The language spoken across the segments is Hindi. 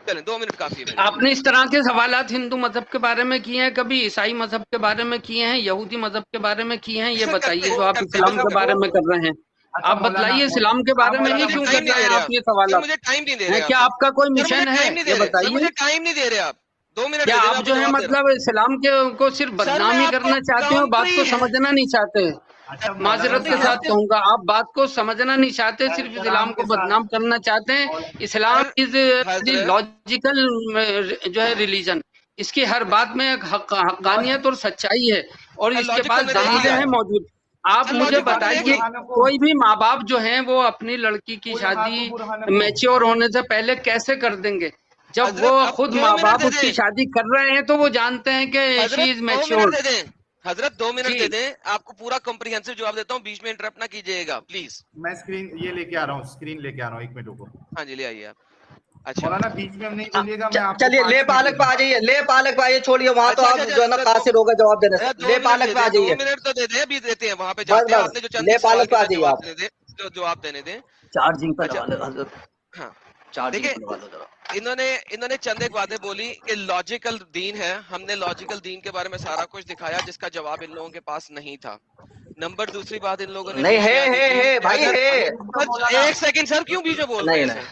चलें 2 मिनट काफी है। आपने इस तरह के सवालात हिंदू मजहब के बारे में किए हैं, कभी ईसाई मजहब के बारे में किए हैं, यहूदी मजहब के बारे में किए हैं? ये बताइए जो आप इस्लाम के बारे में कर रहे हैं। आप बतलाइए इस्लाम के बारे में ही क्यों कर रहे हैं आप ये सवाल? मुझे टाइम नहीं दे रहे क्या आपका कोई मिशन है? ये बताइए। मुझे टाइम नहीं दे रहे आप। 2 मिनट क्या आप जो है मतलब इस्लाम के को सिर्फ बदनामी करना चाहते हो, बात को समझना नहीं चाहते? माजरत के साथ कहूंगा, आप बात को समझना नहीं चाहते, सिर्फ इस्लाम को बदनाम करना चाहते हैं। इस्लाम इज लॉजिकल जो है रिलीजन, इसकी हर बात में एक हक्कानियत और सच्चाई है और इसके पास दलीलें हैं मौजूद। आप मुझे बताइए, कोई भी माँ बाप जो हैं वो अपनी लड़की की शादी मैच्योर होने से पहले कैसे कर देंगे? जब वो खुद माँ बाप उसकी शादी कर रहे हैं तो वो जानते हैं कि she is mature. Hazrat 2 minute दे दें, आपको पूरा कॉम्प्रिहेंसिव जवाब देता हूँ, बीच में इंटरप्ट ना कीजिएगा प्लीज। मैं स्क्रीन ये लेके आ रहा हूँ, स्क्रीन लेके आ रहा हूँ, 1 मिनट रुको। हाँ जी ले आइए आप। अच्छा मौलाना बीच में हम नहीं बोलिएगा। मैं आपको चलिए ले पालक पे आ जाइए, ले पालक पे आइए, छोड़िए वहां तो आप जो है ना कासिर होगा जवाब देने से। ले पालक पे आ जाइए। 2 मिनट तो दे दें, अभी देते हैं वहां पे जाते हैं। आपने जो चंद ले पालक पे आ जाइए आप, जवाब देने दें। चार्जिंग पे हाँ देखिए, इन्होंने चंद एक बातें बोली कि लॉजिकल दीन है। हमने लॉजिकल दीन के बारे में सारा कुछ दिखाया जिसका जवाब इन लोगों के पास नहीं था। नंबर दूसरी बात, इन लोगों ने नहीं है भाई है। 1 सेकंड सर, क्यों बीच में बोल रहे हैं?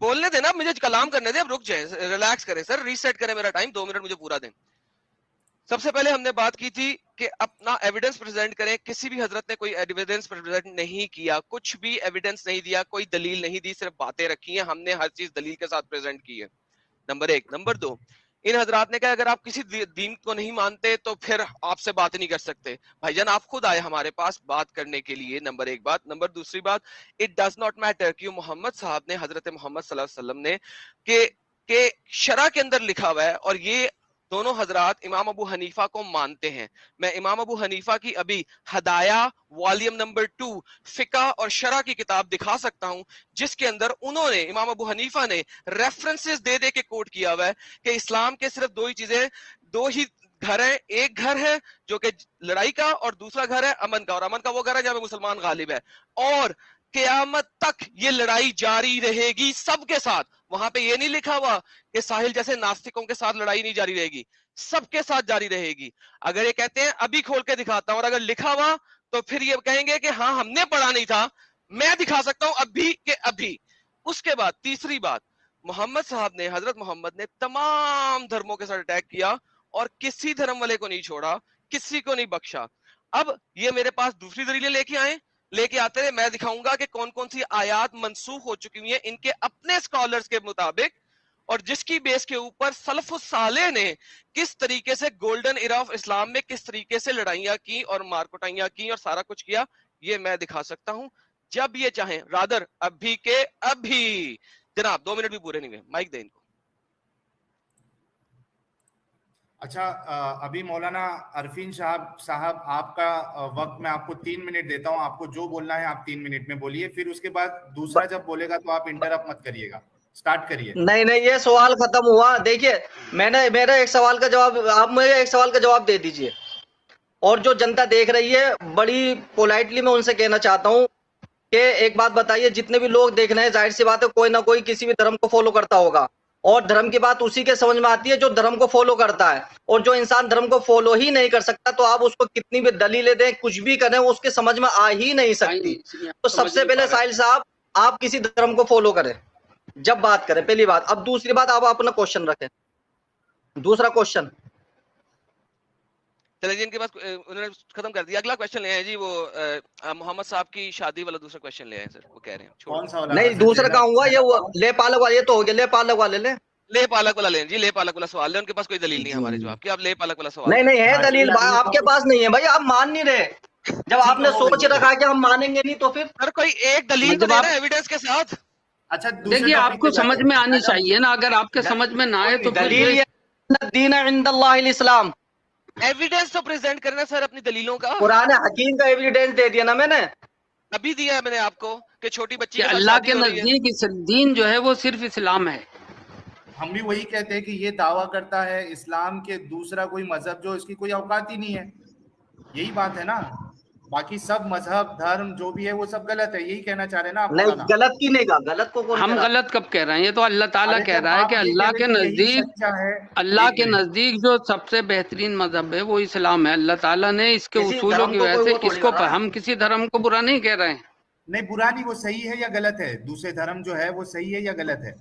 बोलने देना, मुझे कलाम करने दे। अब रुक जाए, रिलैक्स करें सर, रीसेट करें मेरा टाइम। 2 मिनट मुझे पूरा दें। सबसे पहले हमने बात की थी कि अपना एविडेंस प्रेजेंट करें। किसी भी हजरत ने कोई एविडेंस प्रेजेंट नहीं किया, कुछ भी एविडेंस नहीं दिया, कोई दलील नहीं दी, सिर्फ बातें रखी हैं। हमने हर चीज दलील के साथ प्रेजेंट की है, नंबर 1। नंबर 2, इन हजरात ने कहा अगर आप किसी दीन को नहीं मानते तो फिर आपसे बात नहीं कर सकते। भाईजान आप खुद आए हमारे पास बात करने के लिए, नंबर 1 बात। नंबर दूसरी बात, इट डज नॉट मैटर कि मोहम्मद साहब ने, हजरत मोहम्मद सल्लल्लाहु अलैहि वसल्लम ने के शरा के अंदर लिखा हुआ है, और ये दोनों हजरात इमाम अबू हनीफा को मानते हैं। मैं इमाम अबू हनीफा की अभी हदाया वॉल्यूम नंबर 2 फिका और शरा की किताब दिखा सकता हूं, जिसके अंदर उन्होंने, इमाम अबू हनीफा ने रेफरेंसेस दे दे के कोट किया हुआ है कि इस्लाम के सिर्फ दो ही चीजें, दो ही घर है। एक घर है जो कि लड़ाई का, और दूसरा घर है अमन का, और अमन का वो घर है जहां मुसलमान गालिब है, और क़यामत तक ये लड़ाई जारी रहेगी सबके साथ। वहां पे ये नहीं लिखा हुआ कि साहिल जैसे नास्तिकों के साथ लड़ाई नहीं जारी रहेगी, सबके साथ जारी रहेगी। अगर ये कहते हैं अभी खोल के दिखाता हूं, और अगर लिखा हुआ तो फिर ये कहेंगे कि हाँ हमने पढ़ा नहीं था। मैं दिखा सकता हूं अभी के अभी। उसके बाद तीसरी बात, मोहम्मद साहब ने, हजरत मोहम्मद ने तमाम धर्मों के साथ अटैक किया और किसी धर्म वाले को नहीं छोड़ा, किसी को नहीं बख्शा। अब ये मेरे पास दूसरी दलीलें लेके आते रहे। मैं दिखाऊंगा कि कौन कौन सी आयात मंसूख हो चुकी हुई है इनके अपने स्कॉलर्स के मुताबिक, और जिसकी बेस के ऊपर सलफुस साले ने किस तरीके से गोल्डन इरा ऑफ इस्लाम में किस तरीके से लड़ाइयां की और मारकुटाइयां की और सारा कुछ किया, ये मैं दिखा सकता हूं जब ये चाहें। रादर अभी के अभी। जनाब 2 मिनट भी पूरे नहीं हुए, माइक दे इनको। अच्छा, अभी मौलाना अरफीन साहब आपका वक्त मैं आपको 3 मिनट देता हूं। आपको जो बोलना है आप 3 मिनट में बोलिए, फिर उसके बाद दूसरा जब बोलेगा तो आप इंटरप्ट मत करिएगा। स्टार्ट करिए। नहीं ये सवाल खत्म हुआ। देखिए मेरा एक सवाल का जवाब, आप मुझे एक सवाल का जवाब दे दीजिए, और जो जनता देख रही है बड़ी पोलाइटली मैं उनसे कहना चाहता हूँ कि एक बात बताइए, जितने भी लोग देख रहे हैं, जाहिर सी बात है कोई ना कोई किसी भी धर्म को फॉलो करता होगा, और धर्म की बात उसी के समझ में आती है जो धर्म को फॉलो करता है। और जो इंसान धर्म को फॉलो ही नहीं कर सकता, तो आप उसको कितनी भी दलीलें दें, कुछ भी करें, वो उसके समझ में आ ही नहीं सकती। तो सबसे पहले साहिल साहब, आप किसी धर्म को फॉलो करें जब बात करें, पहली बात। अब दूसरी बात, आप अपना क्वेश्चन रखें। दूसरा क्वेश्चन चलिए जी, इनके पास उन्होंने खत्म कर दिया। अगला क्वेश्चन ले आए जी, वो मोहम्मद साहब की शादी वाला दूसरा क्वेश्चन ले आए सर। वो कह रहे हैं कौन सा वाला? नहीं, दूसरा कहूंगा ये वो ले पालक वाला, ये तो हो गया। ले पालक वाले ले पालक वाला लें जी। ले पालक वाला सवाल है, उनके पास कोई दलील नहीं है हमारे जवाब की। आप ले पालक वाला सवाल नहीं है दलील, आपके पास नहीं है भाई, आप मान नहीं रहे। जब आपने सोच रखा कि हम मानेंगे नहीं, तो फिर सर कोई एक दलील तो देना एविडेंस के साथ। अच्छा देखिए, आपको समझ में आनी चाहिए ना, अगर आपके समझ में ना आए तो दलील दीन इंदल्लाहिल इस्लाम, एविडेंस तो प्रेजेंट करना सर अपनी दलीलों का। कुरान हकीम का एविडेंस दे दिया ना मैंने, अभी दिया है मैंने आपको कि छोटी बच्ची कि अल्लाह के नजदीक दीन जो है वो सिर्फ इस्लाम है। हम भी वही कहते हैं कि ये दावा करता है इस्लाम के दूसरा कोई मजहब जो इसकी कोई औकात ही नहीं है। यही बात है ना। बाकी सब मजहब धर्म जो भी है वो सब गलत है, यही कहना चाह रहे हैं ना आप? नहीं, गलत की नहीं कहा, गलत को कौन हम कह रहा? गलत कब कह रहे हैं? ये तो अल्लाह ताला कह रहा है कि अल्लाह के नजदीक, अल्लाह के नजदीक जो सबसे बेहतरीन मजहब है वो इस्लाम है। अल्लाह ताला ने इसके उसूलों की वजह से इसको, हम किसी धर्म को बुरा नहीं कह रहे हैं। नहीं, बुरा नहीं, वो सही है या गलत है? दूसरे धर्म जो है वो सही है या गलत है?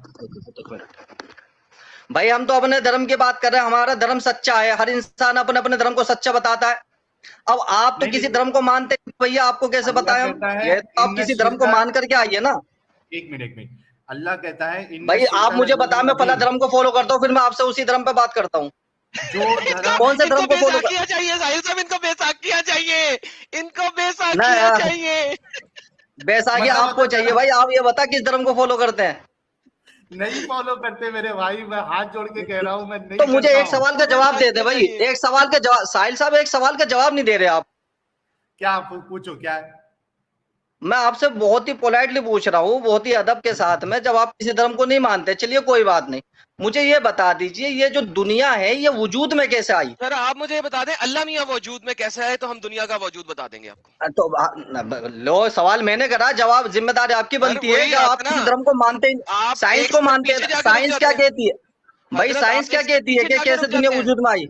भाई हम तो अपने धर्म की बात कर रहे हैं, हमारा धर्म सच्चा है, हर इंसान अपने अपने धर्म को सच्चा बताता है। अब आप तो किसी धर्म को मानते हैं भैया, आपको कैसे बताएं हम? ये तो आप किसी धर्म को मान करके आइए ना। एक मिनट, अल्लाह कहता है भाई आप मुझे बता, मैं फला धर्म को फॉलो करता हूँ, फिर मैं आपसे उसी धर्म पे बात करता हूँ। कौन से धर्म को फॉलो किया चाहिए साहिल साहब? इनको बैसाखियां चाहिए, इनको बैसाखियां चाहिए। बैसाखी आपको चाहिए भाई, आप ये बता किस धर्म को फॉलो करते हैं? नहीं फॉलो करते मेरे भाई, मैं हाथ जोड़ के कह रहा हूँ मैं नहीं। तो मुझे एक सवाल का जवाब दे दे भाई, एक सवाल का जवाब। साहिल साहब एक सवाल का जवाब नहीं दे रहे आप। क्या पूछो, क्या है? मैं आपसे बहुत ही पोलाइटली पूछ रहा हूँ, बहुत ही अदब के साथ में। जब आप किसी धर्म को नहीं मानते, चलिए कोई बात नहीं, मुझे ये बता दीजिए ये जो दुनिया है ये वजूद में कैसे आई? सर आप मुझे ये बता दें अल्लाह मियां वजूद में कैसे आए, तो हम दुनिया का वजूद बता देंगे आपको। तो लो, सवाल मैंने करा, जवाब जिम्मेदारी आपकी बनती है। जब आप किसी धर्म को मानते हैं, साइंस को मानते हैं, साइंस क्या कहती है भाई? साइंस क्या कहती है कि कैसे दुनिया वजूद में आई?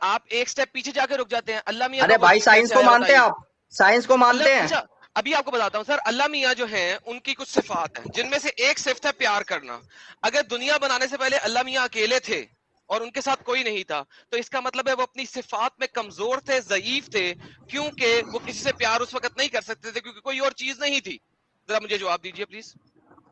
आप एक स्टेप पीछे जाके रुक जाते हैं। अल्लाह मियां, अरे भाई साइंस को मानते हैं आप? साइंस को मानते हैं? अच्छा अभी आपको बताता हूँ सर, अल्लाह मियां जो हैं उनकी कुछ सिफात हैं, जिनमें से एक सिफत है प्यार करना। अगर दुनिया बनाने से पहले अल्लाह मियां अकेले थे और उनके साथ कोई नहीं था, तो इसका मतलब है वो अपनी सिफात में कमजोर थे, ज़ईफ थे, क्योंकि वो किसी से प्यार उस वक्त नहीं कर सकते थे, क्योंकि कोई और चीज नहीं थी। जरा मुझे जवाब दीजिए प्लीज।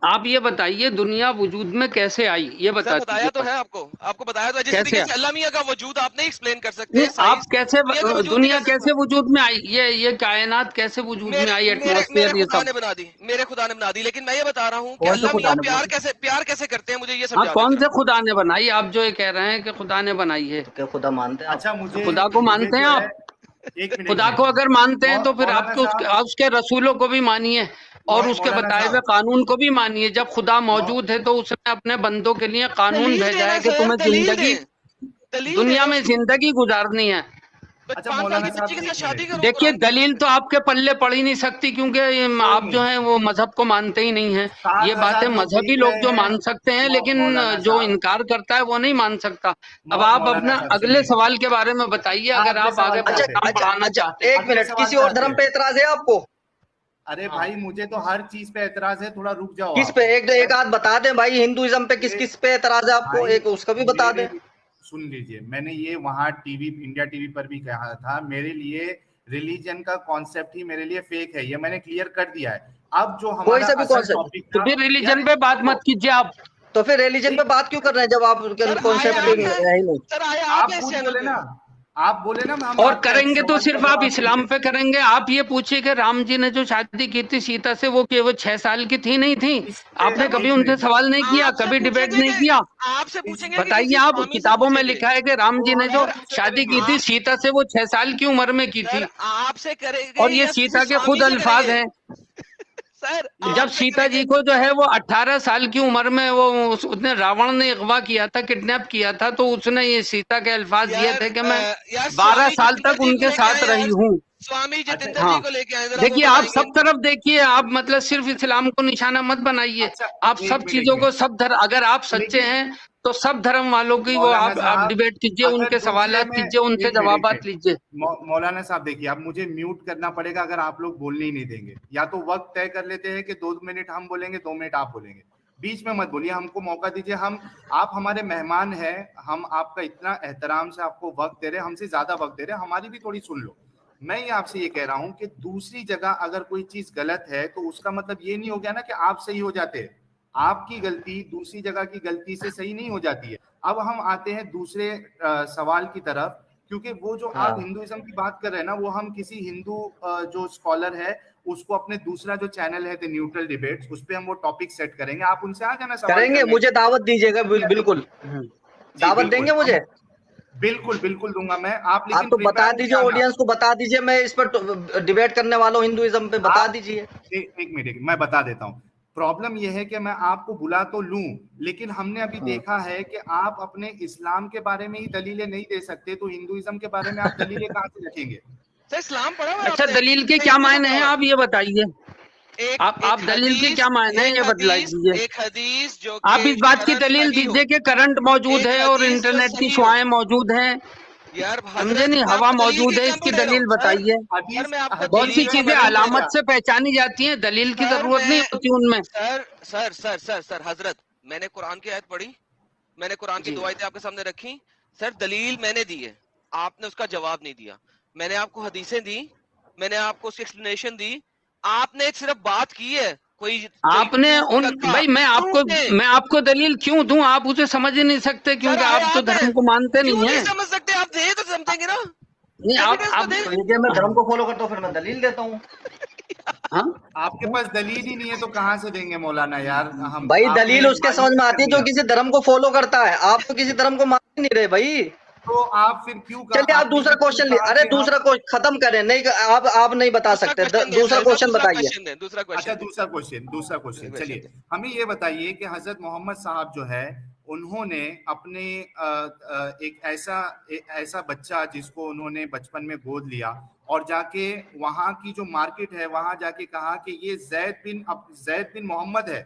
आप ये बताइए दुनिया वजूद में कैसे आई, ये बता दीजिए। बताया तो है आपको बताया तो है, जिस तरीके से अल्लाह मियां का वजूद आप नहीं एक्सप्लेन कर सकते। आप कैसे, दुनिया कैसे वजूद में आई, ये कायनात कैसे वजूद में आई? एटमॉस्फेयर ये सब बना दी, मेरे खुदा ने बना दी। लेकिन मैं ये बता रहा हूँ कि अल्लाह मियां प्यार कैसे करते हैं, मुझे ये समझा। कौन से खुदा ने बनाई? आप जो ये कह रहे हैं कि खुदा ने बनाई है, क्या खुदा मानते हैं? अच्छा मुझे खुदा को मानते हैं आप? खुदा को अगर मानते हैं तो फिर आप उसके रसूलों को भी मानिए और उसके बताए हुए कानून को भी मानिए। जब खुदा मौजूद है तो उसने अपने बंदों के लिए कानून भेजा है कि तुम्हें जिंदगी, दुनिया में जिंदगी गुजारनी है। अच्छा मौलाना साहब देखिए दलील तो आपके पल्ले पड़ ही नहीं सकती, क्योंकि आप जो है वो मजहब को मानते ही नहीं है। ये बातें मजहबी लोग जो मान सकते हैं, लेकिन जो इनकार करता है वो नहीं मान सकता। अब आप अपना अगले सवाल के बारे में बताइए, अगर आप आगे बढ़ाना चाहते हैं। एक मिनट, किसी और धर्म पे एतराज है आपको? अरे भाई मुझे तो हर चीज पे एतराज है, थोड़ा रुक जाओ। किस पे? एक आध बता दें भाई, हिंदुइज्म पे किस किस पे एतराज है आपको, एक उसका भी बता दें। सुन लीजिए, मैंने ये वहां टीवी, इंडिया टीवी पर भी कहा था, मेरे लिए रिलीजन का कॉन्सेप्ट ही मेरे लिए फेक है, ये मैंने क्लियर कर दिया है। अब जो हमारा असल टॉपिक था, तो फिर रिलीजन पे बात मत कीजिए आप। तो फिर रिलीजन पे बात क्यों कर रहे हैं जब आप कॉन्सेप्ट है ही नहीं? आप बोले ना और करेंगे तो सिर्फ आप इस्लाम पे करेंगे। आप ये पूछिए कि राम जी ने जो शादी की थी सीता से, वो 6 साल की थी नहीं थी? आपने कभी उनसे सवाल नहीं किया, कभी डिबेट नहीं किया? आपसे पूछेंगे, बताइए, आप किताबों में लिखा है कि राम जी ने जो शादी की थी सीता से वो 6 साल की उम्र में की थी, आपसे करेंगे। और ये सीता के खुद अल्फाज हैं। सर जब सीता जी को जो है वो 18 साल की उम्र में वो उसने रावण ने अगवा किया था, किडनैप किया था, तो उसने ये सीता के अल्फाज दिए थे कि मैं 12 साल तक उनके साथ रही हूँ। स्वामी जितेंद्र जी को लेके आए। देखिए आप सब तरफ देखिए, आप मतलब सिर्फ इस्लाम को निशाना मत बनाइए। आप सब चीजों को, सब धर्म, अगर आप सच्चे हैं तो सब धर्म वालों की वो आप डिबेट कीजिए, उनके सवालात कीजिए, उनसे जवाबात लीजिए। मौलाना साहब देखिए, आप मुझे म्यूट करना पड़ेगा अगर आप लोग बोलने ही नहीं देंगे। या तो वक्त तय कर लेते हैं कि 2 मिनट हम बोलेंगे, 2 मिनट आप बोलेंगे, बीच में मत बोलिए, हमको मौका दीजिए। आप हमारे मेहमान हैं, हम आपका इतना एहतराम से आपको वक्त दे रहे हैं, हमसे ज्यादा वक्त दे रहे हैं, हमारी भी थोड़ी सुन लो। मैं ये आपसे ये कह रहा हूं कि दूसरी जगह अगर कोई चीज गलत है तो उसका मतलब ये नहीं हो गया ना कि आप सही हो जाते हैं। आपकी गलती दूसरी जगह की गलती से सही नहीं हो जाती है। अब हम आते हैं दूसरे सवाल की तरफ, क्योंकि वो जो आप हिंदुइज्म की बात कर रहे हैं ना, वो हम किसी हिंदू जो स्कॉलर है उसको अपने दूसरा जो चैनल है द न्यूट्रल डिबेट्स, उस पे हम वो टॉपिक सेट करेंगे। आप उनसे आ जाना, करेंगे, मुझे दावत दीजिएगा। बिल्कुल दावत देंगे मुझे, बिल्कुल दूंगा मैं। आप तो बता दीजिए, ऑडियंस को बता दीजिए, मैं इस पर डिबेट करने वाला हूँ हिंदुइज्म पे, बता दीजिए। एक मिनट मैं बता देता हूँ। प्रॉब्लम यह है कि मैं आपको बुला तो लूं, लेकिन हमने अभी देखा है कि आप अपने इस्लाम के बारे में ही दलीलें नहीं दे सकते, तो हिंदुइज्म के बारे में आप दलीलें कहां से रखेंगे? सर इस्लाम पढ़ा हुआ है अच्छा, आपने? दलील के सर, क्या हिंदू मायने का हैं पढ़ा आप ये बताइए। एक आप दलील के क्या मायने हैं ये बतला दीजिए। एक हदीस जो आप कि इस बात की शरअन दलील सही हो, दीजिए कि करंट मौजूद एक है और हदीस जो इंटरनेट की सही हो। शुआएं मौजूद हैं, यार समझे हजरत, नहीं, मैं हवा आपको दलील मौजूद की है, एग्जांपल इसकी दे रहा दलील हूँ बताइए। सर, मैं आपको बहुत सी दलील का चीजें दलील दे अलामत रहा से पहचानी जाती हैं, दलील की सर जरूरत नहीं मैं होती उनमें। सर हजरत, मैंने कुरान की आयत पढ़ी, मैंने कुरान की जी। दो आयतें आपके सामने रखी सर, दलील मैंने दी है, आपने उसका जवाब नहीं दिया। मैंने आपको हदीसें दी, मैंने आपको उसकी एक्सप्लेनेशन दी, आपने सिर्फ बात की है। कोई कोई आपने प्रूफ उन रखा, भाई प्रूफ ने मैं आपको दलील क्यों दूं, आप उसे समझ ही नहीं सकते सर क्योंकि आप तो हयात है, धर्म को मानते क्यों नहीं नहीं हैं। समझ सकते? आप दे तो समझेंगे ना, नहीं, एविडेंस तो दे। तो ये मैं धर्म को फॉलो करता हूँ, फिर मैं दलील देता हूँ। हाँ, आपके पास दलील ही नहीं है तो कहाँ से देंगे मौलाना यार? हम भाई आपने दलील उसके समझ मायूस में कर आती है जो दिया। किसी धर्म को फॉलो करता है, आप तो किसी धर्म को मान ही नहीं रहे भाई। तो आप फिर क्यों चलिए आप आपने दूसरा फिर क्यों क्वेश्चन लिए, कहा अरे कि दूसरा हम? क्वेश्चन खत्म करें, नहीं आप नहीं बता दूसरा सकते, क्वेश्चन दे दूसरा साहब, क्वेश्चन दूसरा बताइए। क्वेश्चन दे, दूसरा अच्छा, क्वेश्चन दूसरा क्वेश्चन चलिए, हमें ये बताइए कि हजरत मोहम्मद साहब जो है उन्होंने अपने एक ऐसा बच्चा जिसको उन्होंने बचपन में गोद लिया और जाके वहां की जो मार्केट है वहां जाके कहा कि ये जैद बिन मोहम्मद है,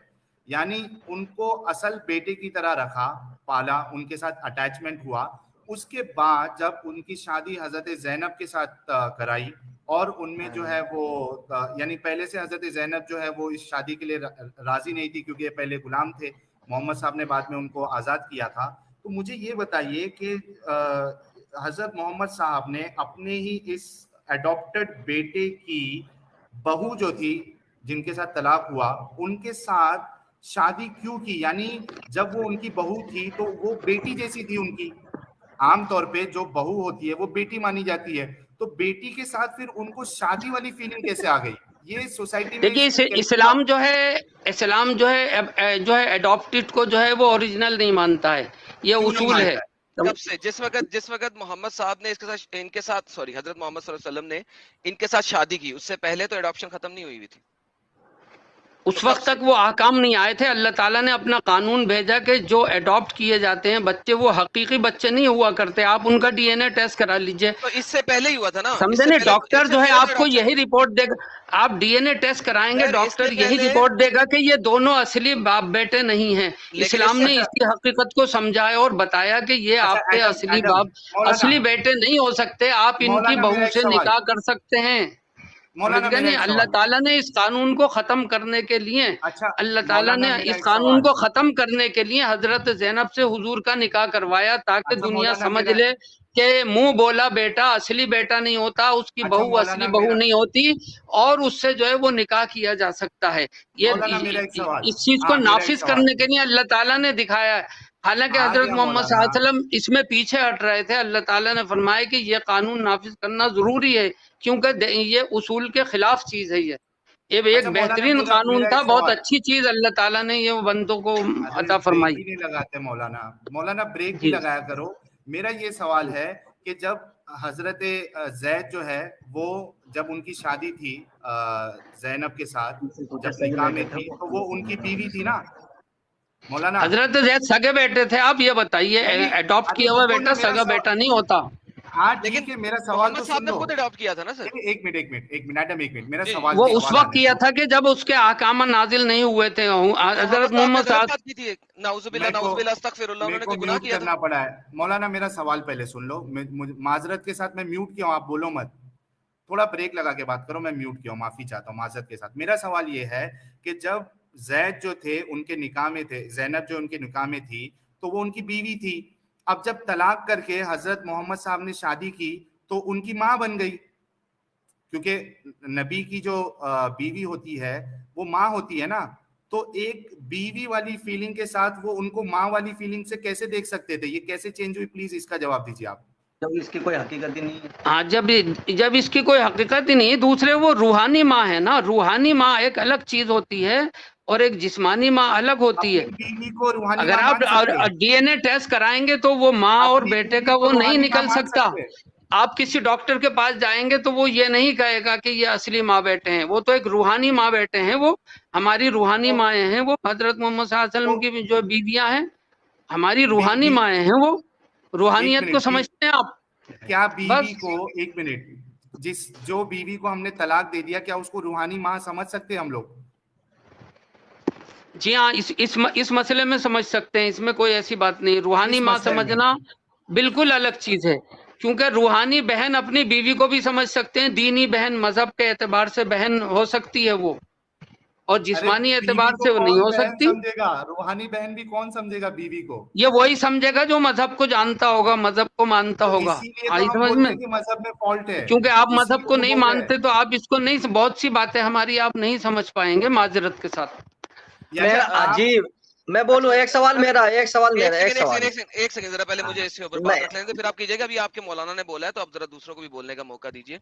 यानी उनको असल बेटे की तरह रखा, पाला, उनके साथ अटैचमेंट हुआ। उसके बाद जब उनकी शादी हजरत जैनब के साथ कराई और उनमें जो है वो यानी पहले से हजरत जैनब जो है वो इस शादी के लिए राजी नहीं थी क्योंकि ये पहले गुलाम थे, मोहम्मद साहब ने बाद में उनको आज़ाद किया था। तो मुझे ये बताइए कि हजरत मोहम्मद साहब ने अपने ही इस अडॉप्टेड बेटे की बहू जो थी जिनके साथ तलाक हुआ उनके साथ शादी क्यों की? यानी जब वो उनकी बहू थी तो वो बेटी जैसी थी उनकी, आमतौर पे जो बहू होती है वो बेटी मानी जाती है, तो बेटी के साथ फिर उनको शादी वाली फीलिंग कैसे आ गई? ये सोसाइटी में देखिए इसको इस्लाम जो है एडॉप्टेड को जो है वो ओरिजिनल नहीं मानता है, ये क्यों नहीं उसूल है। मानता है? कब से? जिस वक्त मोहम्मद साहब ने इनके साथ सॉरी हजरत मोहम्मद सल्लल्लाहु अलैहि वसल्लम ने इनके साथ शादी की, उससे पहले तो एडॉप्शन खत्म नहीं हुई थी। उस वक्त तक वो अहकाम नहीं आए थे। अल्लाह ताला ने अपना कानून भेजा कि जो अडॉप्ट किए जाते हैं बच्चे वो हकीकी बच्चे नहीं हुआ करते, आप उनका डीएनए टेस्ट करा लीजिए। तो इससे पहले ही हुआ था ना, समझे इससे नहीं, पहले डॉक्टर जो है तो आपको adoption यही रिपोर्ट देगा, आप डीएनए टेस्ट कराएंगे, सर, डॉक्टर इससे यही पहले रिपोर्ट देगा कि ये दोनों असली बाप बेटे नहीं हैं। लेकिन इस्लाम इससे ने इसकी हकीकत को समझाया और बताया कि ये अच्छा आपके एडम असली एडम बाप, मौलाना असली बेटे नहीं हो सकते, आप इनकी मौलाना मेरा बहू एक से सवाल, निकाह कर सकते हैं। समझ मौलाना गए मेरा नहीं, एक अल्लाह सवाल। ताला ने इस कानून को खत्म करने के लिए, अच्छा अल्लाह ताला मौलाना ने मेरा इस एक कानून सवाल, को खत्म करने के लिए हजरत जैनब से हुजूर का निकाह करवाया ताकि अच्छा दुनिया मौलाना समझ मेरा ले कि मुंह बोला बेटा असली बेटा नहीं होता, उसकी अच्छा बहू असली मौलाना बहू मेरा नहीं होती, और उससे जो है वो निकाह किया जा सकता है। मौलाना मेरा एक सवाल, इस चीज को हाँ मेरा एक नाफिज सवाल करने के लिए अल्लाह ताला ने दिखाया है। हालांकि आ हजरत गया मोहम्मद मौलाना। सल्लल्लाहु अलैहि वसल्लम इसमें पीछे हट रहे थे, अल्लाह ताला ने फरमाया कि ये कानून नाफिज करना जरूरी है क्योंकि ये उसूल के खिलाफ चीज है। ये एक अच्छा मौलाना बेहतरीन मेरा कानून मेरा था, एक बहुत सवाल, अच्छी चीज अल्लाह ताला ने ये बंदों को अरे अता ब्रेक फरमाई। ही नहीं लगाते मौलाना, मौलाना ब्रेक भी जी लगाया करो। मेरा ये सवाल है कि जब हजरत जैद जो है वो जब उनकी शादी थी जैनब के साथ, जब निकाह में थी तो वो उनकी बीवी थी ना मौलाना? हजरत जैद सगे बेटे थे, आप ये बताइए नहीं अडॉप्ट अरे किया हुआ रुको ना, बेटा मेरा सगा सवाल, बेटा नहीं होता। हाँ लेकिन ठीक है, मेरा सवाल मोहम्मद तो साहब सुन ने लो। खुद अडॉप्ट किया था ना सर। एक मिनट मैडम एक मिनट, मेरा जी सवाल वो उस सवाल वक्त आने किया दो। था कि जब उसके अहकाम नाजिल नहीं हुए थे। मोहम्मद हजरत साहब ने मोहम्मद गलत साहब, बात की थी, नाउजुबिल्लाह मेरे को नाउजुबिल्लाह अस्तगफिरुल्लाह, मेरे उन्होंने को कोई गुनाह म्यूट किया था? करना पड़ा है मौलाना, मेरा सवाल पहले सुन लो। माजरत के साथ मैं म्यूट किया हूँ, आप बोलो मत, थोड़ा ब्रेक लगा के बात करो। मैं म्यूट किया हूँ, माफी चाहता हूँ माजरत के साथ। मेरा सवाल ये है कि जब जैद जो थे उनके निकाह में थे, जैनब जो उनके निकाह में थी तो वो उनकी बीवी थी। अब जब तलाक करके हजरत मोहम्मद साहब ने शादी की तो उनकी माँ बन गई, क्योंकि नबी की जो बीवी होती है वो माँ होती है ना, तो एक बीवी वाली फीलिंग के साथ वो उनको माँ वाली फीलिंग से कैसे देख सकते थे? ये कैसे चेंज हुई? प्लीज इसका जवाब दीजिए आप। जब इसकी कोई हकीकत ही नहीं है। हाँ, जब इसकी कोई हकीकत ही नहीं, दूसरे वो रूहानी माँ है ना, रूहानी माँ एक अलग चीज होती है और एक जिस्मानी माँ अलग होती है। अपनी बीवी को रूहानी अगर माँ आप मान सकते हो? डीएनए टेस्ट कराएंगे तो वो माँ और अपनी बेटे बीवी का को वो नहीं रूहानी माँ निकल मान सकता। सकते हैं? आप किसी डॉक्टर के पास जाएंगे तो वो ये नहीं कहेगा कि ये असली माँ बेटे हैं, वो तो एक रूहानी माँ बेटे हैं, वो हमारी रूहानी तो, माएँ हैं। वो हजरत मोहम्मद सल्लल्लाहु अलैहि तो वसल्लम की जो बीवियां हैं हमारी रूहानी बीवी, माएँ हैं। वो एक रूहानियत को मिनट, समझते हैं आप? क्या बस बीवी को, एक मिनट, जो बीवी को हमने तलाक दे दिया, क्या उसको रूहानी माँ समझ सकते हैं हम लोग? जी हाँ, इस मसले में समझ सकते हैं, इसमें कोई ऐसी बात नहीं। रूहानी माँ समझना बिल्कुल अलग चीज है, क्योंकि रूहानी बहन अपनी बीवी को भी समझ सकते हैं, दीनी बहन मजहब के एतबार से बहन हो सकती है वो, और जिस्मानी एतबार से वो नहीं हो सकती। समझेगा रूहानी बहन भी कौन समझेगा बीवी को? ये वही समझेगा जो मजहब को जानता होगा, मजहब को मानता होगा। आई समझ में? मजहब में फॉल्ट है, क्योंकि आप मजहब को नहीं मानते तो आप इसको नहीं, बहुत सी बातें हमारी आप नहीं समझ पाएंगे माजरत के साथ। जी मैं बोलूं, एक सवाल मेरा। एक सेकंड जरा पहले मुझे इसके ऊपर बात रख लेने दो, फिर आप कीजिएगा। अभी आपके मौलाना ने बोला है तो आप जरा दूसरों को भी बोलने का मौका दीजिए।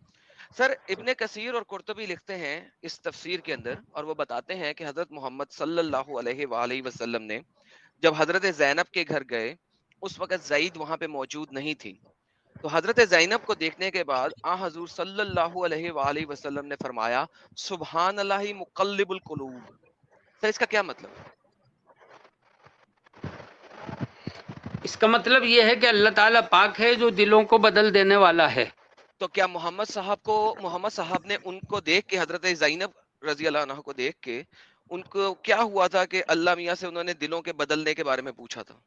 सर, इब्ने कसीर और कुर्तुबी लिखते हैं इस तफसीर के अंदर, और वो बताते हैं कि हजरत मोहम्मद सल्लल्लाहु अलैहि वसल्लम ने जब हजरत ज़ैनब के घर गए, उस वक्त ज़ैद वहां पे मौजूद नहीं थी। तो हजरत ज़ैनब को देखने के बाद आ हजूर सल्लल्लाहु अलैहि वसल्लम ने फरमाया, सुभान अल्लाहि मुक़ल्लिबुल क़ुलूब। सर, इसका क्या मतलब है? इसका मतलब ये है कि अल्लाह ताला पाक है जो दिलों को बदल देने वाला है। तो क्या मोहम्मद साहब ने उनको देख के, हजरत ज़ैनब रजी अल्लाह अन्हा को देख के, उनको क्या हुआ था कि अल्लाह मियाँ से उन्होंने दिलों के बदलने के बारे में पूछा था,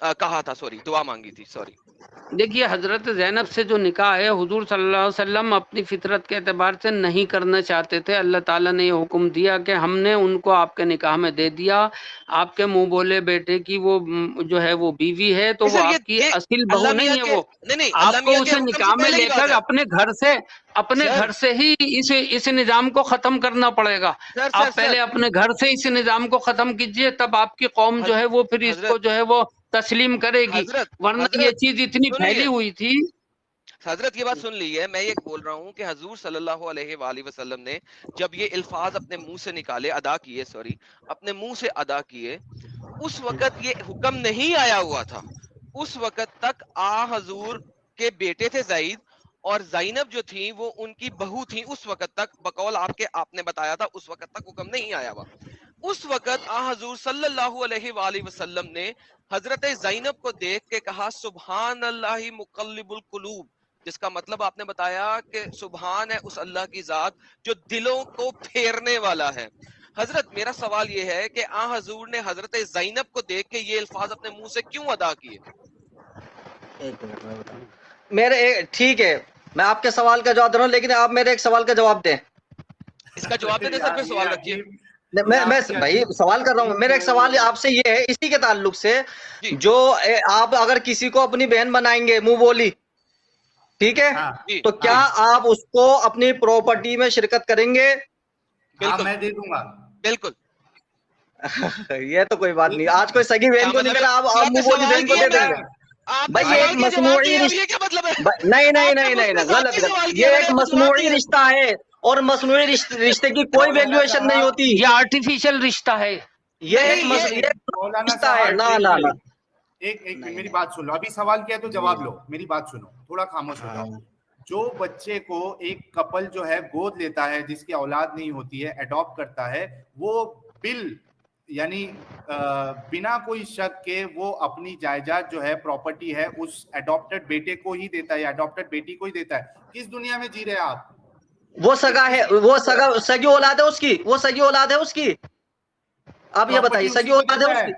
कहा था, सॉरी, दुआ मांगी थी, सॉरी। देखिए, हजरत ज़ैनब से जो निकाह है हुजूर सल्लल्लाहु अलैहि वसल्लम अपनी फितरत के एतबार से नहीं करना चाहते थे। अल्लाह ताला ने ये हुक्म दिया कि हमने उनको आपके निकाह में दे दिया। आपके मुंह बोले बेटे की वो जो है वो बीवी है, तो वो आपकी असील बहू नहीं है। वो आपको उसे निकाह में लेकर अपने घर से ही इस निजाम को खत्म करना पड़ेगा। आप पहले अपने घर से इस निजाम को खत्म कीजिए, तब आपकी कौम जो है वो फिर इसको जो है वो तस्लीम करेगी, वरना ये चीज इतनी फैली हुई थी। हजरत, ये बात सुन ली है। मैं ये बोल रहा हूँ कि हजूर सल्लल्लाहु अलैहि वसल्लम ने जब ये अल्फाज अपने मुंह से निकाले, अपने मुंह से अदा किए, उस वक्त ये हुक्म नहीं आया हुआ था। उस वक्त तक हजूर के बेटे थे ज़ैद, और ज़ैनब जो थी वो उनकी बहू थी। उस वक्त तक, बकौल आपने बताया था, उस वक्त तक हुक्म नहीं आया हुआ। उस वक्त हजूर सल्लल्लाहु अलैहि वसल्लम ने हजरत ज़ैनब को देख के कहा, सुभान अल्लाहि मुक़ल्लिबुल क़ुलूब, जिसका मतलब आपने बताया कि सुभान है उस अल्लाह की जात जो दिलों को फेरने वाला है। हजरत, मेरा सवाल ये है कि हजूर ने हजरत ज़ैनब को देख के ये अल्फाज अपने मुंह से क्यों अदा किए? एक मिनट में बताऊं। ठीक है, मैं आपके सवाल का जवाब दे रहा हूं, लेकिन आप मेरे एक सवाल का जवाब दें। इसका जवाब देने से फिर सवाल रखिए। मैं भाई सवाल कर रहा हूँ। मेरा एक सवाल आपसे ये है, इसी के ताल्लुक से, जो आप अगर किसी को अपनी बहन बनाएंगे मुंह बोली, ठीक है, तो क्या आप उसको अपनी प्रॉपर्टी में शिरकत करेंगे? बिल्कुल, मैं दे दूंगा, बिल्कुल। ये तो कोई बात नहीं। आज कोई सगी बहन को निकला, आप मुंह बोली बहन को दे देंगे? भाई ये एक मसनूई रिश्ता, नहीं, गलत। ये एक मसनूई रिश्ता है, और मसनूई रिश्ते की कोई वैल्यूएशन नहीं होती। ये आर्टिफिशियल रिश्ता है। ये एक रिश्ता है। ना एक मेरी बात सुन लो। अभी सवाल किया तो जवाब लो, मेरी बात सुनो, थोड़ा खामोश हो जाओ। जो बच्चे को एक कपल जो है गोद लेता है, जिसकी औलाद नहीं होती है, अडॉप्ट करता है, वो बिल यानी बिना कोई शक के वो अपनी जायदाद जो है, प्रॉपर्टी है, उस अडॉप्टेड बेटे को ही देता है, या अडॉप्टेड बेटी को ही देता है। किस दुनिया में जी रहे हैं आप? वो सगा है, वो सगी औलाद है उसकी, वो सगी औलाद है उसकी। आप ये बताइए, सगी औलाद है उसकी?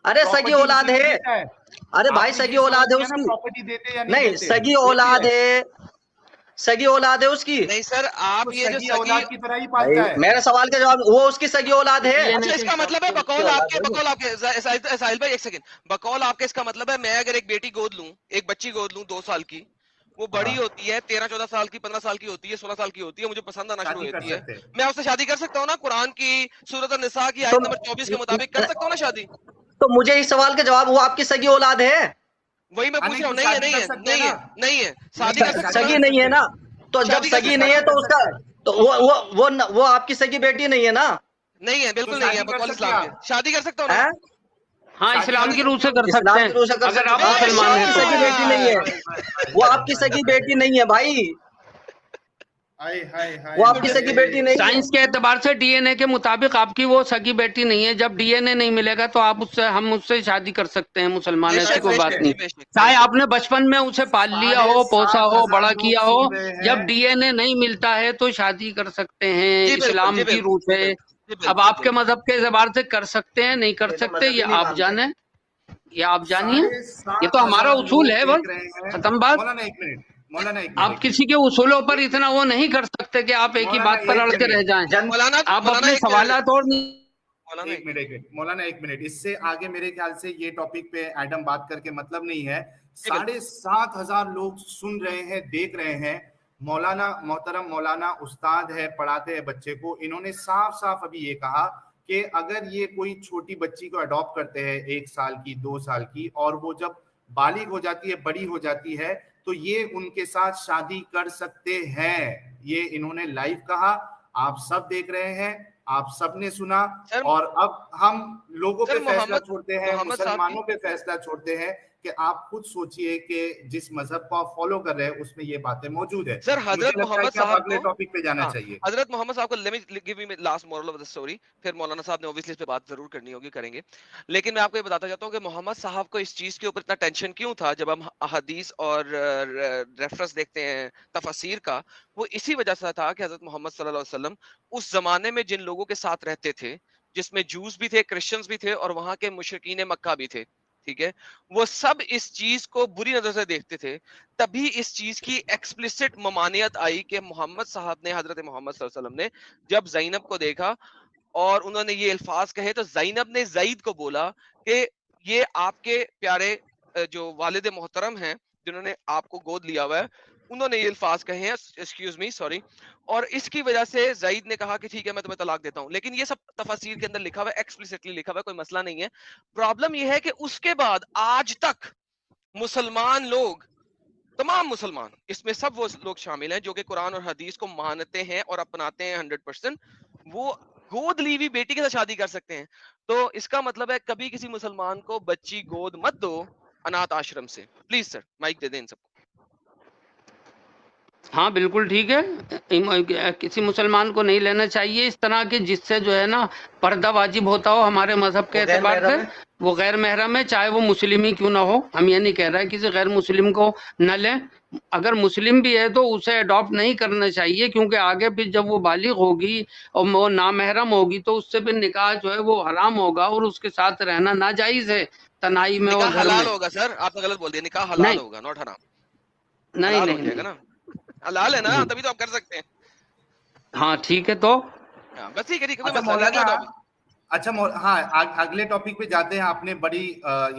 अरे सगी औलाद है, अरे भाई सगी औलाद है उसकी। प्रॉपर्टी देते या नहीं, सगी औलाद है, सगी औलाद है उसकी। नहीं सर, आप ये जो सगी औलाद की तरह ही पालता है। मेरे सवाल का जवाब, वो उसकी सगी औलाद है। अच्छा, इसका मतलब है बकौल आपके साहिल भाई, एक सेकंड, बकौल आपके इसका मतलब है, मैं अगर एक बेटी गोद लूं, एक बच्ची गोद लूं 2 साल की, वो बड़ी होती है 13-14 साल की, 15 साल की होती है, 16 साल की होती है, मुझे पसंद आना शुरू होती है, मैं उससे शादी कर सकता हूँ ना? कुरान की सूरत निसा की आयत नंबर 24 के मुताबिक कर सकता हूँ ना शादी? तो मुझे इस सवाल का जवाब, वो आपकी सगी औलाद है? वही मैं पूछ रहा हूँ। नहीं है, शादी कर सकते, सगी नहीं है ना? तो जब सगी नहीं है तो उसका, तो वो आपकी सगी बेटी नहीं है ना? नहीं है, बिल्कुल नहीं है। बकौल इस्लाम के शादी कर सकता हूँ ना? हाँ, इस्लाम की रूह से कर सकते हैं, अगर आप मुसलमान हैं। सगी बेटी नहीं है वो, आपकी सगी बेटी नहीं है भाई। वो आपकी सगी बेटी नहीं है। साइंस के एतबार से डीएनए के मुताबिक आपकी वो सगी बेटी नहीं है। जब डीएनए नहीं मिलेगा तो आप उससे, हम उससे शादी कर सकते हैं मुसलमान, ऐसी कोई बात नहीं। चाहे आपने बचपन में उसे पाल लिया हो, पोसा हो, बड़ा किया हो, जब डीएनए नहीं मिलता है तो शादी कर सकते हैं इस्लाम की रूह से। अब आपके मजहब के एतबार से कर सकते हैं नहीं कर सकते, ये आप जाने, ये आप जानिए, ये तो हमारा उसूल है बस, खत्म बात। मौलाना एक आप किसी के उसूलों पर इतना वो नहीं कर सकते कि आप एक ही बात पर अड़ के रह जाएं। आप अपने सवालात और मौलाना एक मिनट, इससे आगे मेरे ख्याल से ये टॉपिक पे एडम बात करके मतलब नहीं है। 7,500 लोग सुन रहे हैं, देख रहे हैं। मौलाना मोहतरम मौलाना उस्ताद है, पढ़ाते हैं बच्चे को। इन्होंने साफ साफ अभी ये कहा कि अगर ये कोई छोटी बच्ची को अडॉप्ट करते हैं 1 साल की 2 साल की, और वो जब बालिग हो जाती है, बड़ी हो जाती है, तो ये उनके साथ शादी कर सकते हैं। ये इन्होंने लाइव कहा, आप सब देख रहे हैं, आप सब ने सुना। और अब हम लोगों पे फैसला छोड़ते हैं, मुसलमानों पे फैसला छोड़ते हैं कि आप खुद सोचिए कि जिस मजहब को आप फॉलो कर रहे हैं उसमें ये बातें मौजूद है। सर हजरत मोहम्मद साहब अगले टॉपिक पे जाना चाहिए। हजरत मोहम्मद साहब को let me give you last moral of the story, फिर मौलाना साहब ने ऑब्वियसली इस पे बात जरूर करनी होगी, करेंगे। लेकिन मैं आपको ये बताता चाहता हूँ कि मोहम्मद साहब को इस चीज के ऊपर इतना टेंशन क्यों था। जब हम हदीस और रेफरेंस देखते हैं तफसीर का, वो इसी वजह से था कि हजरत मोहम्मद सल्लल्लाहु अलैहि वसल्लम उस जमाने में जिन लोगों के साथ रहते थे, जिसमें जूस भी थे, क्रिश्चियंस भी थे और वहां के मुशरिकीन मक्का भी थे, ठीक है, वो सब इस चीज को बुरी नजर से देखते थे। तभी इस चीज की एक्सप्लिसिट ममानियत आई कि मोहम्मद साहब ने, हजरत मोहम्मद सल्लल्लाहु अलैहि वसल्लम ने जब ज़ैनब को देखा और उन्होंने ये अल्फाज कहे, तो ज़ैनब ने ज़ैद को बोला कि ये आपके प्यारे जो वालिद मोहतरम हैं, जिन्होंने आपको गोद लिया हुआ है, उन्होंने ये अल्फाज कहे हैं, एक्सक्यूज मी, सॉरी। और इसकी वजह से ज़ैद ने कहा कि ठीक है मैं तुम्हें तलाक देता हूं। लेकिन ये सब तफसीर के अंदर लिखा हुआ है, एक्सप्लिसिटली लिखा हुआ है, कोई मसला नहीं है। प्रॉब्लम ये है कि उसके बाद आज तक मुसलमान लोग, तमाम मुसलमान, इसमें सब वो लोग शामिल हैं जो कि कुरान और हदीस को मानते हैं और अपनाते हैं 100%, वो गोद ली हुई बेटी के साथ शादी कर सकते हैं। तो इसका मतलब है कभी किसी मुसलमान को बच्ची गोद मत दो अनाथ आश्रम से। प्लीज सर माइक दे दें इन सबको। हाँ बिल्कुल ठीक है, किसी मुसलमान को नहीं लेना चाहिए इस तरह के जिससे जो है ना पर्दा वाजिब होता हो हमारे मजहब के एतबार से। वो गैर महरम है, चाहे वो मुस्लिम ही क्यों ना हो। हम ये नहीं कह रहे हैं किसी गैर मुस्लिम को न लें। अगर मुस्लिम भी है तो उसे अडॉप्ट नहीं करना चाहिए, क्योंकि आगे फिर जब वो बालिग होगी और वो नामहरम होगी तो उससे फिर निकाह जो है वो हराम होगा और उसके साथ रहना नाजायज है तनाई में और घर में। हलाल होगा सर, आपने गलत बोल दिया, निकाह हलाल होगा, नॉट हराम। नहीं नहीं ना, हलाल है ना, तभी तो आप कर सकते हैं। हाँ ठीक है, तो बस ठीक है, कोई मसला नहीं। अच्छा हाँ, अगले टॉपिक पे जाते हैं। आपने बड़ी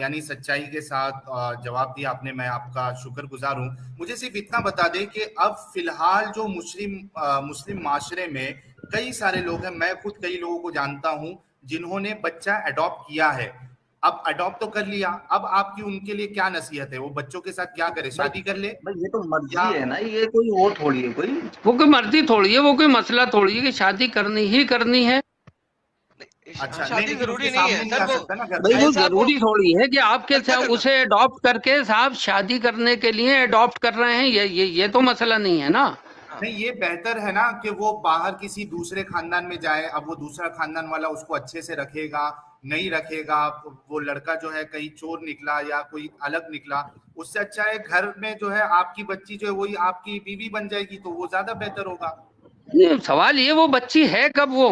यानी सच्चाई के साथ जवाब दिया आपने, मैं आपका शुक्रगुजार हूँ। मुझे सिर्फ इतना बता दें कि अब फिलहाल जो मुस्लिम माशरे में कई सारे लोग हैं, मैं खुद कई लोगों को जानता हूँ जिन्होंने बच्चा अडॉप्ट किया है। अब अडॉप्ट तो कर लिया, अब आपकी उनके लिए क्या नसीहत है? वो बच्चों के साथ क्या करे, शादी कर ले? भाई ये तो मर्जी है ना, ये कोई वो थोड़ी है, वो कोई मर्जी थोड़ी है, वो कोई मसला थोड़ी है कि शादी करनी ही करनी है। अच्छा, शादी जरूरी नहीं है सर, वो जरूरी थोड़ी है कि आपके साथ उसे अडॉप्ट करके साहब शादी करने के लिए अडॉप्ट कर रहे हैं, ये तो मसला नहीं है ना। नहीं, ये बेहतर है ना कि वो बाहर किसी दूसरे खानदान में जाए। अब वो दूसरा खानदान वाला उसको अच्छे से रखेगा, नहीं रखेगा, वो लड़का जो है कहीं चोर निकला या कोई अलग निकला, उससे अच्छा है घर में जो है आपकी बच्ची जो है वही आपकी बीवी बन जाएगी, तो वो ज्यादा बेहतर होगा। सवाल ये वो बच्ची है कब वो,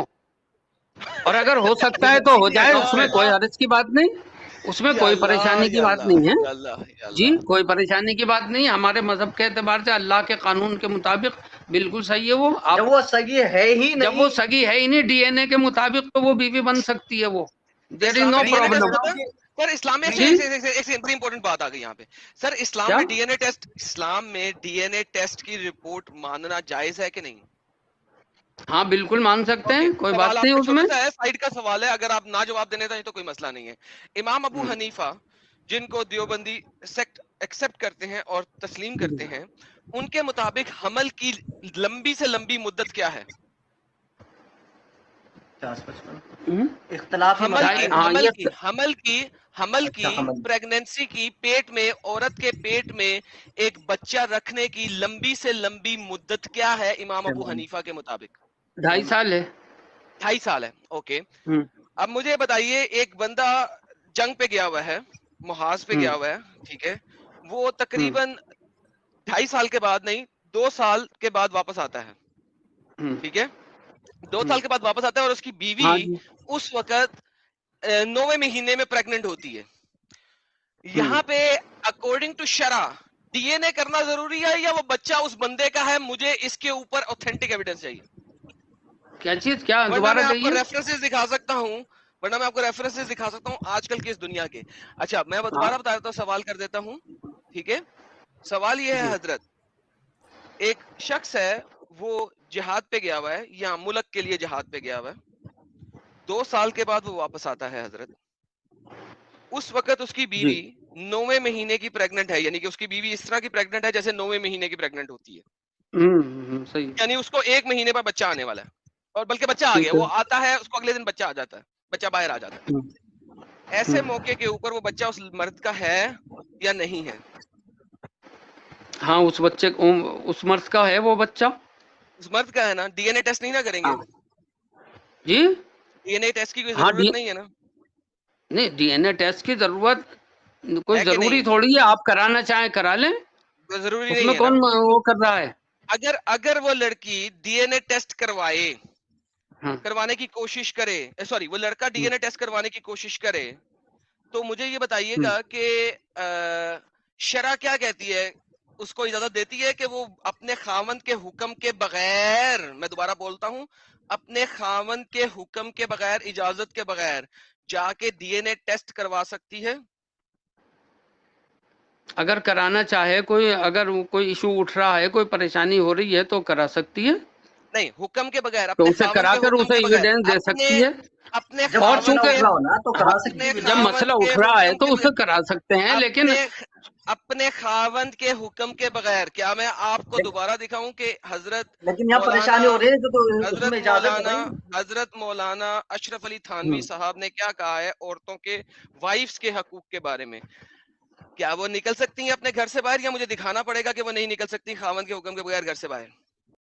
और अगर हो सकता है तो हो जाए, उसमें कोई हर्ज की बात नहीं, उसमें कोई परेशानी की बात नहीं है जी, कोई परेशानी की बात नहीं। हमारे मजहब के एतबार से अल्लाह के कानून के मुताबिक बिल्कुल सही है वो। जब वो सगी है ही नहीं, जब वो सगी है ही नहीं डीएनए के मुताबिक, तो वो बीवी बन सकती है वो, there is no problem. Sir इस्लाम में एक इंपॉर्टेंट बात आ गई यहाँ पे सर, इस्लाम में डीएनए टेस्ट की रिपोर्ट मानना जायज है कि नहीं? हाँ बिल्कुल मान सकते हैं, कोई बात नहीं उसमें। साइड का सवाल है, अगर आप ना जवाब देने चाहिए तो कोई मसला नहीं है। इमाम अबू हनीफा, जिनको देवबंदी सेक्ट एक्सेप्ट करते हैं और तस्लीम करते हैं, उनके मुताबिक हमल की लंबी से लंबी मुद्दत क्या है? इख्तलाफी हमल मसाइल। की हाँ, हमल ये की हमल की हमल की अच्छा, हमल। प्रेगनेंसी की पेट में, औरत के पेट में एक बच्चा रखने की लंबी से लंबी मुद्दत क्या है इमाम अबू हनीफा के मुताबिक? 2.5 साल है। 2.5 साल है। ओके, हम्म, अब मुझे बताइए, एक बंदा जंग पे गया हुआ है, मुहाज पे गया हम्म, हुआ है, ठीक है, वो तकरीबन 2.5 साल के बाद नहीं, 2 साल के बाद वापस आता है, हम्म, ठीक है, 2 साल के बाद वापस आता है और उसकी बीवी हाँ जी। उस वक्त 9वें महीने में प्रेग्नेंट होती है। यहाँ पे अकॉर्डिंग टू शरा डीएनए करना जरूरी है या वो बच्चा उस बंदे का है? मुझे इसके ऊपर ऑथेंटिक एविडेंस चाहिए, क्या चीज, क्या वरना मैं दोबारा आपको कहिए? रेफरेंसेस दिखा सकता हूँ, वरना मैं आपको रेफरेंसेस दिखा सकता हूँ आजकल की इस दुनिया के। अच्छा, मैं हाँ दोबारा बता देता हूँ, सवाल कर देता हूँ, ठीक है। सवाल ये है जी। हजरत, एक शख्स है, वो जिहाद पे गया हुआ है या मुल्क के लिए जिहाद पे गया हुआ है, 2 साल के बाद वो वापस आता है हजरत, उस वक्त उसकी जी। बीवी 9वें महीने की प्रेग्नेंट है, यानी कि उसकी बीवी इस तरह की प्रेग्नेंट है जैसे 9वें महीने की प्रेग्नेंट होती है, सही। यानी उसको 1 महीने पर बच्चा आने वाला है, और बल्कि बच्चा आ गया, ठीक है। वो आता है, उसको अगले दिन बच्चा आ जाता है, बच्चा बाहर आ जाता है। हम्म, ऐसे मौके के ऊपर वो बच्चा उस मर्द का है या नहीं है? हाँ, उस बच्चे उस मर्द का है वो बच्चा। उस मर्द का है ना? डीएनए टेस्ट नहीं ना करेंगे? हाँ जी। डीएनए टेस्ट की कोई हाँ, जरूरत नहीं है ना? नहीं, डीएनए टेस्ट की जरूरत कोई है कि जरूरी नहीं? थोड़ी है, आप कराना चाहें करा लें, तो जरूरी नहीं उसमें है ना? कौन वो कर रहा है। अगर अगर वो लड़की डीएनए टेस्ट हाँ। करवाने की कोशिश करे, सॉरी, वो लड़का हम्म, डीएनए टेस्ट करवाने की कोशिश करे, तो मुझे ये हम्म। बताइएगा कि शरा क्या कहती है? उसको इजाजत देती है कि वो अपने खावंद के हुक्म के बगैर, मैं दोबारा बोलता हूं, अपने खावंद के हुक्म के बगैर, इजाजत के बगैर जाके डीएनए टेस्ट करवा सकती है? अगर कराना चाहे कोई, अगर कोई इशू उठ रहा है, कोई परेशानी हो रही है तो करा सकती है, नहीं, हुक्म के बगैर, तो अपने उसे खावंद के कराकर हुक्म उसे के बगैर, एविडेंस दे अपने सकती है। अपने जब और खावंद मसला चूंकि उठ के रहा हो ना तो करा सकती अपने है। जब खावंद मसला के उठ रहा है हुक्म तो के उसे करा सकते हैं, लेकिन अपने खावंद के हुक्म के बगैर, क्या मैं आपको दोबारा दिखाऊं कि हजरत लेकिन यहाँ मौलाना परेशानी हो रही है तो हजरत उसमें इजाजत है मौलाना भाई। हजरत मौलाना अशरफ अली थानवी साहब ने क्या कहा है औरतों के, वाइफ्स के हकूक के बारे में? क्या वो निकल सकती हैं अपने घर से बाहर, या मुझे दिखाना पड़ेगा कि वो नहीं निकल सकती खावंद के हुक्म के बगैर घर से बाहर?